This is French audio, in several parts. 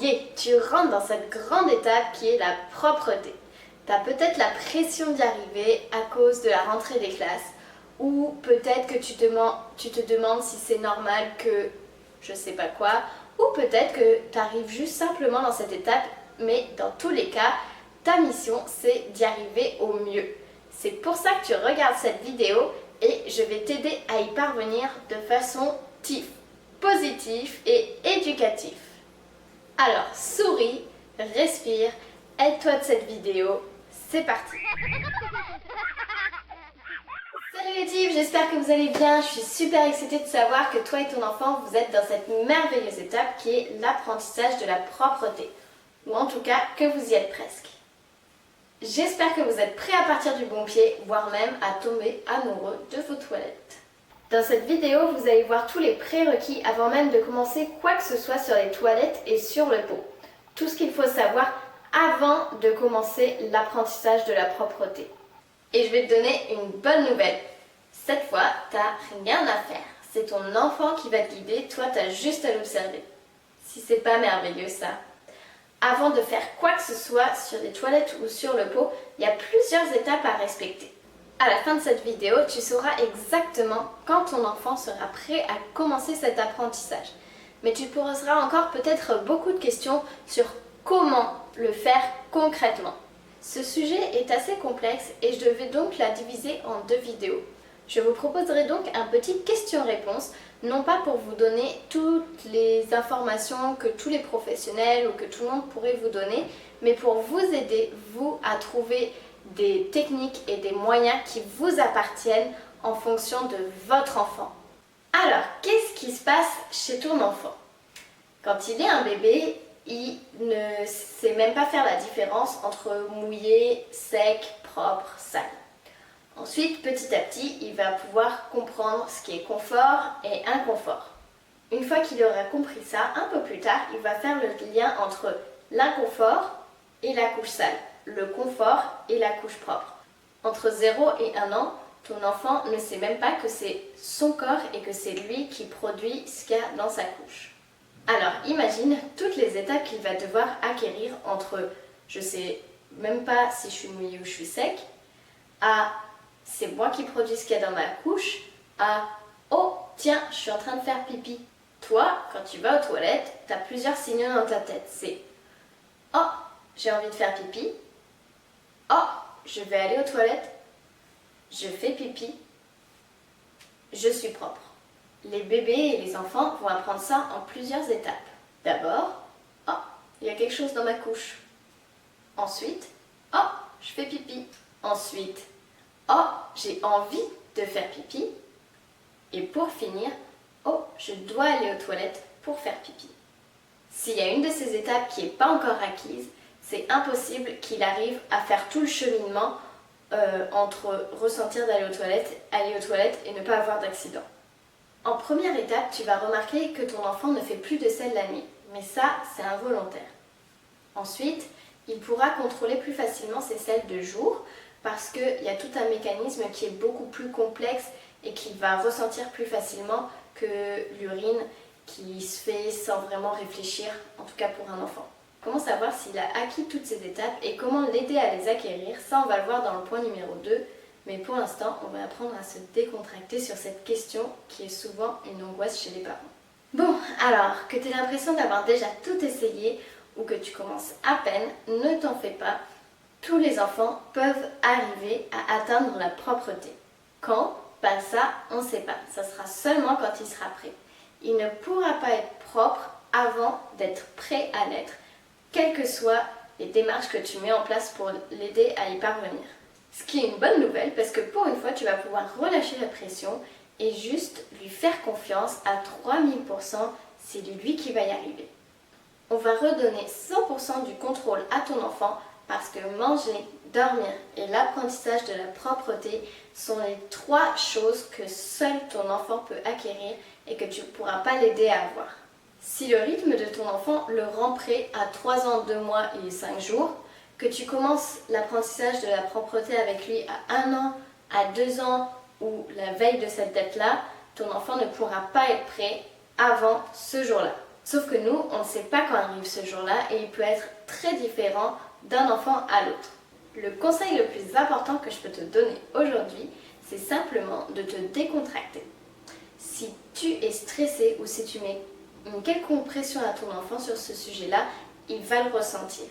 y est, tu rentres dans cette grande étape qui est la propreté. Tu as peut-être la pression d'y arriver à cause de la rentrée des classes, ou peut-être que tu te demandes si c'est normal que je sais pas quoi, ou peut-être que tu arrives juste simplement dans cette étape, mais dans tous les cas, ta mission c'est d'y arriver au mieux. C'est pour ça que tu regardes cette vidéo et je vais t'aider à y parvenir de façon positive et éducative. Alors souris, respire, aide-toi de cette vidéo, c'est parti. Salut les types, j'espère que vous allez bien. Je suis super excitée de savoir que toi et ton enfant, vous êtes dans cette merveilleuse étape qui est l'apprentissage de la propreté. Ou en tout cas, que vous y êtes presque. J'espère que vous êtes prêts à partir du bon pied, voire même à tomber amoureux de vos toilettes. Dans cette vidéo, vous allez voir tous les prérequis avant même de commencer quoi que ce soit sur les toilettes et sur le pot. Tout ce qu'il faut savoir avant de commencer l'apprentissage de la propreté. Et je vais te donner une bonne nouvelle. Cette fois, t'as rien à faire. C'est ton enfant qui va te guider, toi t'as juste à l'observer. Si c'est pas merveilleux ça. Avant de faire quoi que ce soit sur les toilettes ou sur le pot, il y a plusieurs étapes à respecter. À la fin de cette vidéo, tu sauras exactement quand ton enfant sera prêt à commencer cet apprentissage. Mais tu poseras encore peut-être beaucoup de questions sur comment le faire concrètement. Ce sujet est assez complexe et je devais donc la diviser en 2 vidéos. Je vous proposerai donc un petit question-réponse, non pas pour vous donner toutes les informations que tous les professionnels ou que tout le monde pourrait vous donner, mais pour vous aider, vous, à trouver des techniques et des moyens qui vous appartiennent en fonction de votre enfant. Alors, qu'est-ce qui se passe chez ton enfant? Quand il est un bébé, il ne sait même pas faire la différence entre mouillé, sec, propre, sale. Ensuite, petit à petit, il va pouvoir comprendre ce qui est confort et inconfort. Une fois qu'il aura compris ça, un peu plus tard, il va faire le lien entre l'inconfort et la couche sale, le confort et la couche propre. Entre 0 et 1 an, ton enfant ne sait même pas que c'est son corps et que c'est lui qui produit ce qu'il y a dans sa couche. Alors imagine toutes les étapes qu'il va devoir acquérir entre je sais même pas si je suis mouillée ou je suis sec, à c'est moi qui produis ce qu'il y a dans ma couche, à oh tiens je suis en train de faire pipi. Toi quand tu vas aux toilettes, tu as plusieurs signaux dans ta tête. C'est oh j'ai envie de faire pipi, oh je vais aller aux toilettes, je fais pipi, je suis propre. Les bébés et les enfants vont apprendre ça en plusieurs étapes. D'abord, oh, il y a quelque chose dans ma couche. Ensuite, oh, je fais pipi. Ensuite, oh, j'ai envie de faire pipi. Et pour finir, oh, je dois aller aux toilettes pour faire pipi. S'il y a une de ces étapes qui n'est pas encore acquise, c'est impossible qu'il arrive à faire tout le cheminement entre ressentir d'aller aux toilettes, aller aux toilettes et ne pas avoir d'accident. En première étape, tu vas remarquer que ton enfant ne fait plus de selle la nuit, mais ça, c'est involontaire. Ensuite, il pourra contrôler plus facilement ses selles de jour parce qu'il y a tout un mécanisme qui est beaucoup plus complexe et qu'il va ressentir plus facilement que l'urine qui se fait sans vraiment réfléchir, en tout cas pour un enfant. Comment savoir s'il a acquis toutes ces étapes et comment l'aider à les acquérir? Ça, on va le voir dans le point numéro 2. Mais pour l'instant, on va apprendre à se décontracter sur cette question qui est souvent une angoisse chez les parents. Bon, alors, que tu aies l'impression d'avoir déjà tout essayé ou que tu commences à peine, ne t'en fais pas. Tous les enfants peuvent arriver à atteindre la propreté. Quand? Ben ça, on ne sait pas. Ça sera seulement quand il sera prêt. Il ne pourra pas être propre avant d'être prêt à l'être, quelles que soient les démarches que tu mets en place pour l'aider à y parvenir. Ce qui est une bonne nouvelle parce que pour une fois, tu vas pouvoir relâcher la pression et juste lui faire confiance à 3000%, c'est lui qui va y arriver. On va redonner 100% du contrôle à ton enfant parce que manger, dormir et l'apprentissage de la propreté sont les 3 choses que seul ton enfant peut acquérir et que tu ne pourras pas l'aider à avoir. Si le rythme de ton enfant le rend prêt à 3 ans, 2 mois et 5 jours, que tu commences l'apprentissage de la propreté avec lui à 1 an, à 2 ans ou la veille de cette date-là, ton enfant ne pourra pas être prêt avant ce jour-là. Sauf que nous, on ne sait pas quand arrive ce jour-là et il peut être très différent d'un enfant à l'autre. Le conseil le plus important que je peux te donner aujourd'hui, c'est simplement de te décontracter. Si tu es stressé ou si tu mets une quelconque pression à ton enfant sur ce sujet-là, il va le ressentir.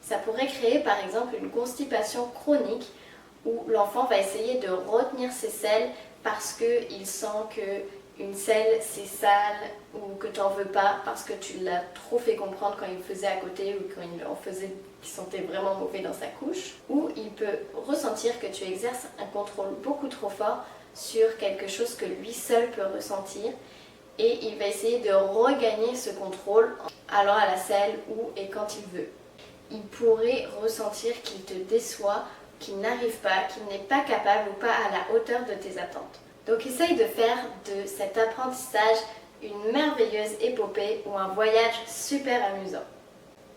Ça pourrait créer par exemple une constipation chronique où l'enfant va essayer de retenir ses selles parce qu'il sent qu'une selle c'est sale ou que tu n'en veux pas parce que tu l'as trop fait comprendre quand il faisait à côté ou quand il en faisait qu'il sentait vraiment mauvais dans sa couche. Ou il peut ressentir que tu exerces un contrôle beaucoup trop fort sur quelque chose que lui seul peut ressentir et il va essayer de regagner ce contrôle allant à la selle où et quand il veut. Il pourrait ressentir qu'il te déçoit, qu'il n'arrive pas, qu'il n'est pas capable ou pas à la hauteur de tes attentes. Donc essaye de faire de cet apprentissage une merveilleuse épopée ou un voyage super amusant.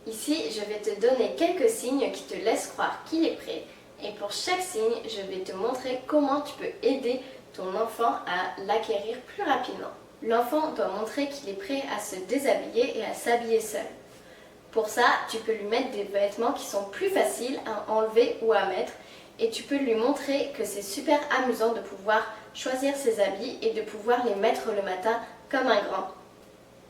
Ici, je vais te donner quelques signes qui te laissent croire qu'il est prêt et pour chaque signe, je vais te montrer comment tu peux aider ton enfant à l'acquérir plus rapidement. L'enfant doit montrer qu'il est prêt à se déshabiller et à s'habiller seul. Pour ça, tu peux lui mettre des vêtements qui sont plus faciles à enlever ou à mettre et tu peux lui montrer que c'est super amusant de pouvoir choisir ses habits et de pouvoir les mettre le matin comme un grand.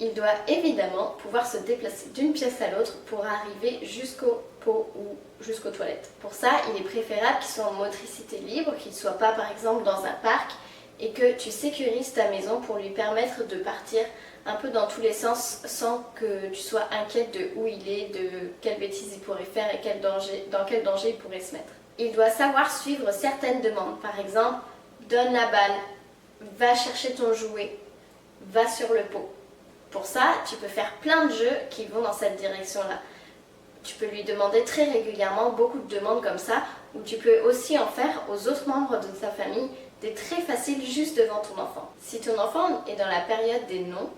Il doit évidemment pouvoir se déplacer d'une pièce à l'autre pour arriver jusqu'au pot ou jusqu'aux toilettes. Pour ça, il est préférable qu'il soit en motricité libre, qu'il ne soit pas par exemple dans un parc et que tu sécurises ta maison pour lui permettre de partir un peu dans tous les sens sans que tu sois inquiète de où il est, de quelles bêtises il pourrait faire et dans quel danger il pourrait se mettre. Il doit savoir suivre certaines demandes, par exemple, donne la balle, va chercher ton jouet, va sur le pot. Pour ça, tu peux faire plein de jeux qui vont dans cette direction-là. Tu peux lui demander très régulièrement beaucoup de demandes comme ça, ou tu peux aussi en faire aux autres membres de ta famille des très faciles juste devant ton enfant. Si ton enfant est dans la période des noms,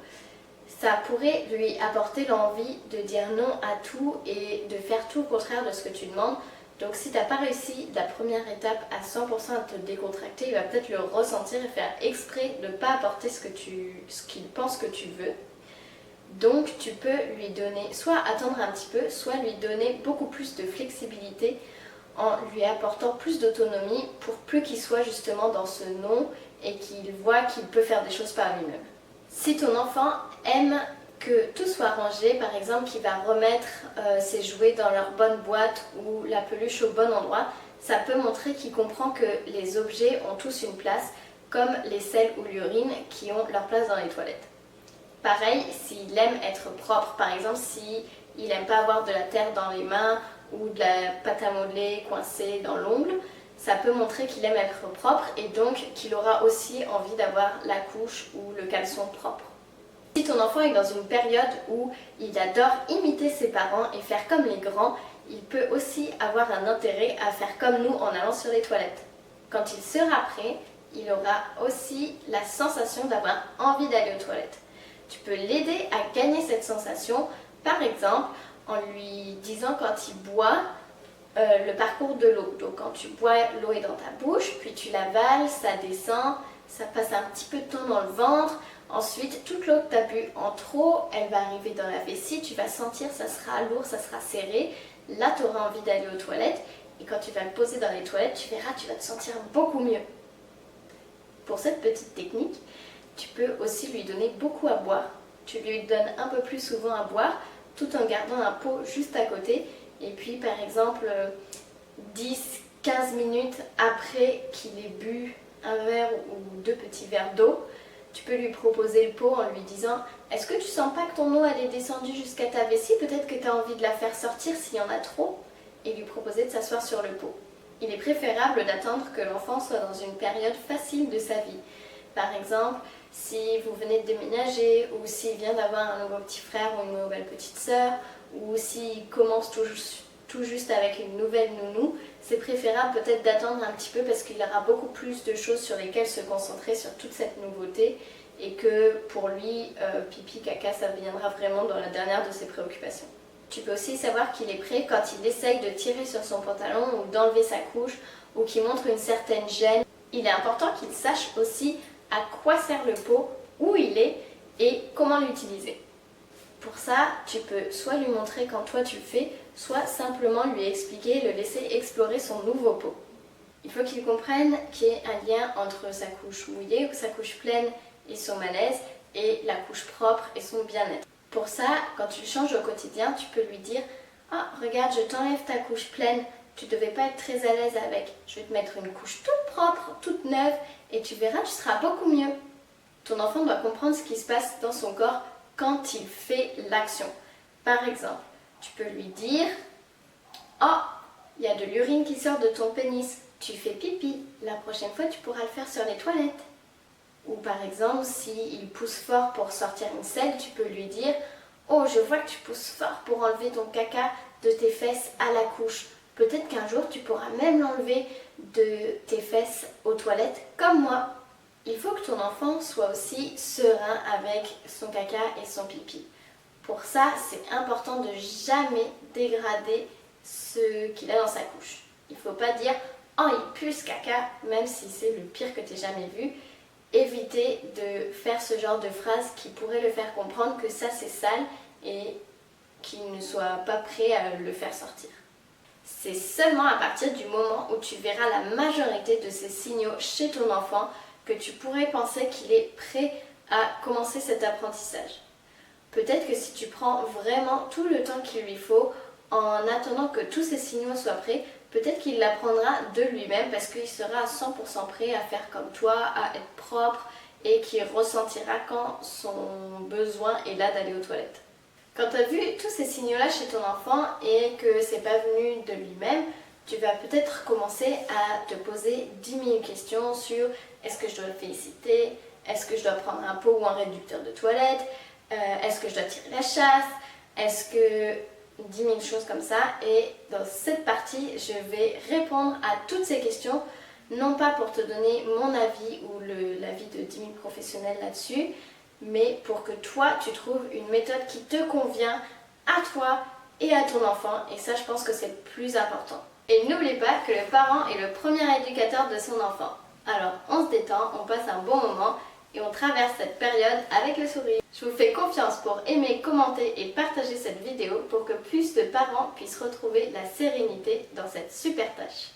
ça pourrait lui apporter l'envie de dire non à tout et de faire tout le contraire de ce que tu demandes. Donc si tu n'as pas réussi la première étape à 100% à te décontracter, il va peut-être le ressentir et faire exprès de ne pas apporter ce qu'il pense que tu veux. Donc tu peux lui donner, soit attendre un petit peu, soit lui donner beaucoup plus de flexibilité en lui apportant plus d'autonomie pour plus qu'il soit justement dans ce non et qu'il voit qu'il peut faire des choses par lui-même. Si ton enfant aime que tout soit rangé, par exemple qu'il va remettre ses jouets dans leur bonne boîte ou la peluche au bon endroit, ça peut montrer qu'il comprend que les objets ont tous une place, comme les selles ou l'urine qui ont leur place dans les toilettes. Pareil, s'il aime être propre, par exemple s'il n'aime pas avoir de la terre dans les mains ou de la pâte à modeler coincée dans l'ongle, ça peut montrer qu'il aime être propre et donc qu'il aura aussi envie d'avoir la couche ou le caleçon propre. Si ton enfant est dans une période où il adore imiter ses parents et faire comme les grands, il peut aussi avoir un intérêt à faire comme nous en allant sur les toilettes. Quand il sera prêt, il aura aussi la sensation d'avoir envie d'aller aux toilettes. Tu peux l'aider à gagner cette sensation, par exemple en lui disant quand il boit le parcours de l'eau. Donc quand tu bois, l'eau est dans ta bouche, puis tu l'avales, ça descend, ça passe un petit peu de temps dans le ventre. Ensuite, toute l'eau que tu as bu en trop, elle va arriver dans la vessie, tu vas sentir, ça sera lourd, ça sera serré. Là, tu auras envie d'aller aux toilettes et quand tu vas le poser dans les toilettes, tu verras, tu vas te sentir beaucoup mieux. Pour cette petite technique, tu peux aussi lui donner beaucoup à boire. Tu lui donnes un peu plus souvent à boire tout en gardant un pot juste à côté. Et puis par exemple 10-15 minutes après qu'il ait bu un verre ou 2 petits verres d'eau, tu peux lui proposer le pot en lui disant « Est-ce que tu sens pas que ton eau elle est descendue jusqu'à ta vessie? Peut-être que tu as envie de la faire sortir s'il y en a trop ?» et lui proposer de s'asseoir sur le pot. Il est préférable d'attendre que l'enfant soit dans une période facile de sa vie. Par exemple, si vous venez de déménager ou s'il vient d'avoir un nouveau petit frère ou une nouvelle petite sœur ou s'il commence tout juste avec une nouvelle nounou, c'est préférable peut-être d'attendre un petit peu parce qu'il aura beaucoup plus de choses sur lesquelles se concentrer sur toute cette nouveauté et que pour lui, pipi, caca, ça viendra vraiment dans la dernière de ses préoccupations. Tu peux aussi savoir qu'il est prêt quand il essaye de tirer sur son pantalon ou d'enlever sa couche ou qu'il montre une certaine gêne. Il est important qu'il sache aussi à quoi sert le pot, où il est et comment l'utiliser. Pour ça, tu peux soit lui montrer quand toi tu le fais, soit simplement lui expliquer, le laisser explorer son nouveau pot. Il faut qu'il comprenne qu'il y ait un lien entre sa couche mouillée ou sa couche pleine et son malaise et la couche propre et son bien-être. Pour ça, quand tu le changes au quotidien, tu peux lui dire « Ah, regarde, je t'enlève ta couche pleine, tu ne devais pas être très à l'aise avec. Je vais te mettre une couche toute propre, toute neuve et tu verras, tu seras beaucoup mieux. » Ton enfant doit comprendre ce qui se passe dans son corps quand il fait l'action. Par exemple, tu peux lui dire « Oh, il y a de l'urine qui sort de ton pénis, tu fais pipi, la prochaine fois tu pourras le faire sur les toilettes. » Ou par exemple, s'il pousse fort pour sortir une selle, tu peux lui dire « Oh, je vois que tu pousses fort pour enlever ton caca de tes fesses à la couche. Peut-être qu'un jour tu pourras même l'enlever de tes fesses aux toilettes comme moi. » Il faut que ton enfant soit aussi serein avec son caca et son pipi. Pour ça, c'est important de jamais dégrader ce qu'il a dans sa couche. Il ne faut pas dire « Oh, il pue ce caca », même si c'est le pire que tu aies jamais vu. Éviter de faire ce genre de phrase qui pourrait le faire comprendre que ça c'est sale et qu'il ne soit pas prêt à le faire sortir. C'est seulement à partir du moment où tu verras la majorité de ces signaux chez ton enfant que tu pourrais penser qu'il est prêt à commencer cet apprentissage. Peut-être que si tu prends vraiment tout le temps qu'il lui faut en attendant que tous ces signaux soient prêts, peut-être qu'il l'apprendra de lui-même parce qu'il sera à 100% prêt à faire comme toi, à être propre et qu'il ressentira quand son besoin est là d'aller aux toilettes. Quand tu as vu tous ces signaux-là chez ton enfant et que c'est pas venu de lui-même, tu vas peut-être commencer à te poser 10 000 questions sur est-ce que je dois le féliciter, est-ce que je dois prendre un pot ou un réducteur de toilette, est-ce que je dois tirer la chasse, est-ce que 10 000 choses comme ça. Et dans cette partie, je vais répondre à toutes ces questions, non pas pour te donner mon avis ou l'avis de 10 000 professionnels là-dessus, mais pour que toi, tu trouves une méthode qui te convient à toi et à ton enfant. Et ça, je pense que c'est le plus important. Et n'oublie pas que le parent est le premier éducateur de son enfant. Alors, on se détend, on passe un bon moment et on traverse cette période avec le sourire. Je vous fais confiance pour aimer, commenter et partager cette vidéo pour que plus de parents puissent retrouver la sérénité dans cette super tâche.